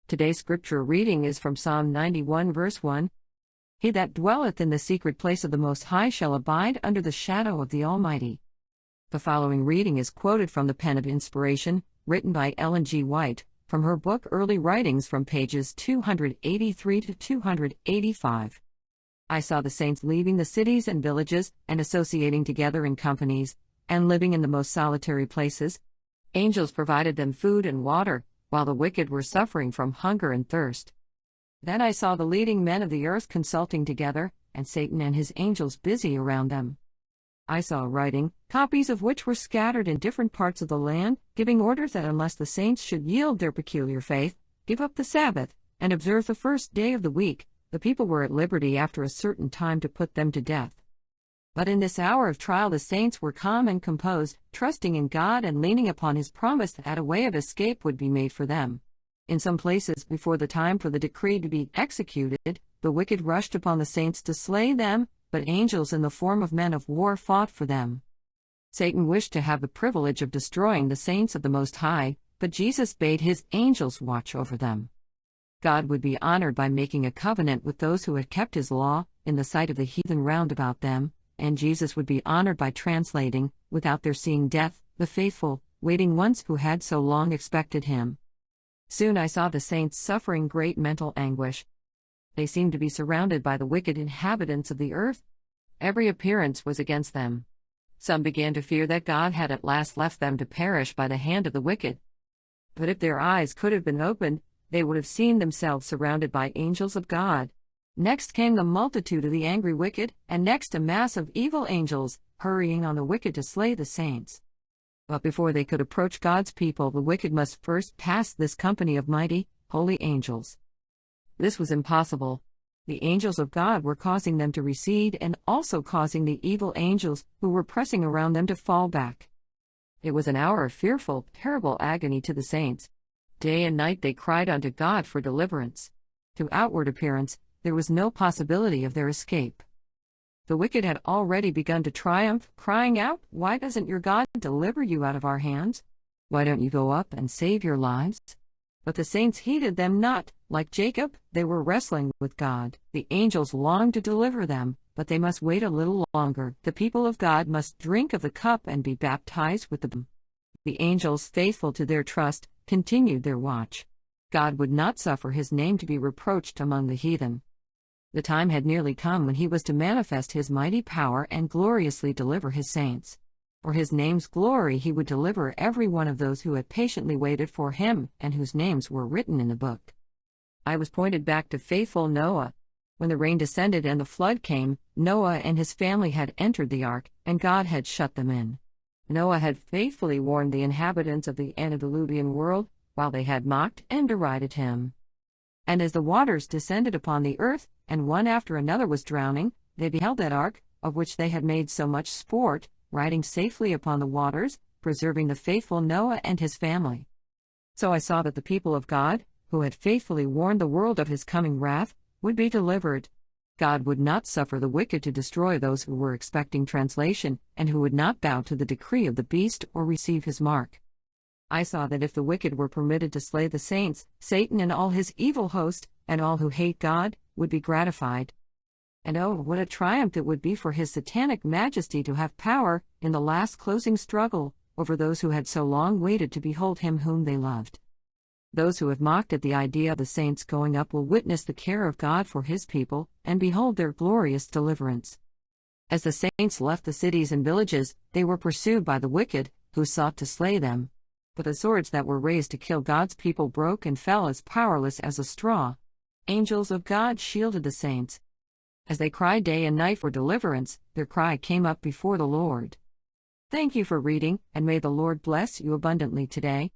Today's scripture reading is from Psalm 91 verse 1. He that dwelleth in the secret place of the Most High shall abide under the shadow of the Almighty. The following reading is quoted from the pen of inspiration, written by Ellen G. White, from her book Early Writings from pages 283 to 285. I saw the saints leaving the cities and villages, and associating together in companies, and living in the most solitary places. Angels provided them food and water, while the wicked were suffering from hunger and thirst. Then I saw the leading men of the earth consulting together, and Satan and his angels busy around them. I saw writing, copies of which were scattered in different parts of the land, giving orders that unless the saints should yield their peculiar faith, give up the Sabbath, and observe the first day of the week, the people were at liberty after a certain time to put them to death. But in this hour of trial the saints were calm and composed, trusting in God and leaning upon His promise that a way of escape would be made for them. In some places, before the time for the decree to be executed, the wicked rushed upon the saints to slay them, but angels in the form of men of war fought for them. Satan wished to have the privilege of destroying the saints of the Most High, but Jesus bade His angels watch over them. God would be honored by making a covenant with those who had kept His law, in the sight of the heathen round about them, and Jesus would be honored by translating, without their seeing death, the faithful, waiting ones who had so long expected Him. Soon I saw the saints suffering great mental anguish. They seemed to be surrounded by the wicked inhabitants of the earth. Every appearance was against them. Some began to fear that God had at last left them to perish by the hand of the wicked. But if their eyes could have been opened, they would have seen themselves surrounded by angels of God. Next came the multitude of the angry wicked, and next a mass of evil angels, hurrying on the wicked to slay the saints. But before they could approach God's people, the wicked must first pass this company of mighty, holy angels. This was impossible. The angels of God were causing them to recede and also causing the evil angels who were pressing around them to fall back. It was an hour of fearful, terrible agony to the saints. Day and night they cried unto God for deliverance. To outward appearance, there was no possibility of their escape. The wicked had already begun to triumph, crying out, "Why doesn't your God deliver you out of our hands? Why don't you go up and save your lives?" But the saints heeded them not. Like Jacob, they were wrestling with God. The angels longed to deliver them, but they must wait a little longer. The people of God must drink of the cup and be baptized with them. The angels, faithful to their trust, continued their watch. God would not suffer His name to be reproached among the heathen. The time had nearly come when He was to manifest His mighty power and gloriously deliver His saints. For His name's glory He would deliver every one of those who had patiently waited for Him and whose names were written in the book. I was pointed back to faithful Noah. When the rain descended and the flood came, Noah and his family had entered the ark, and God had shut them in. Noah had faithfully warned the inhabitants of the antediluvian world, while they had mocked and derided him. And as the waters descended upon the earth, and one after another was drowning, they beheld that ark, of which they had made so much sport, riding safely upon the waters, preserving the faithful Noah and his family. So I saw that the people of God, who had faithfully warned the world of His coming wrath, would be delivered. God would not suffer the wicked to destroy those who were expecting translation, and who would not bow to the decree of the beast or receive his mark. I saw that if the wicked were permitted to slay the saints, Satan and all his evil host, and all who hate God, would be gratified. And oh, what a triumph it would be for His satanic majesty to have power, in the last closing struggle, over those who had so long waited to behold Him whom they loved. Those who have mocked at the idea of the saints going up will witness the care of God for His people, and behold their glorious deliverance. As the saints left the cities and villages, they were pursued by the wicked, who sought to slay them. But the swords that were raised to kill God's people broke and fell as powerless as a straw. Angels of God shielded the saints. As they cried day and night for deliverance, their cry came up before the Lord. Thank you for reading, and may the Lord bless you abundantly today.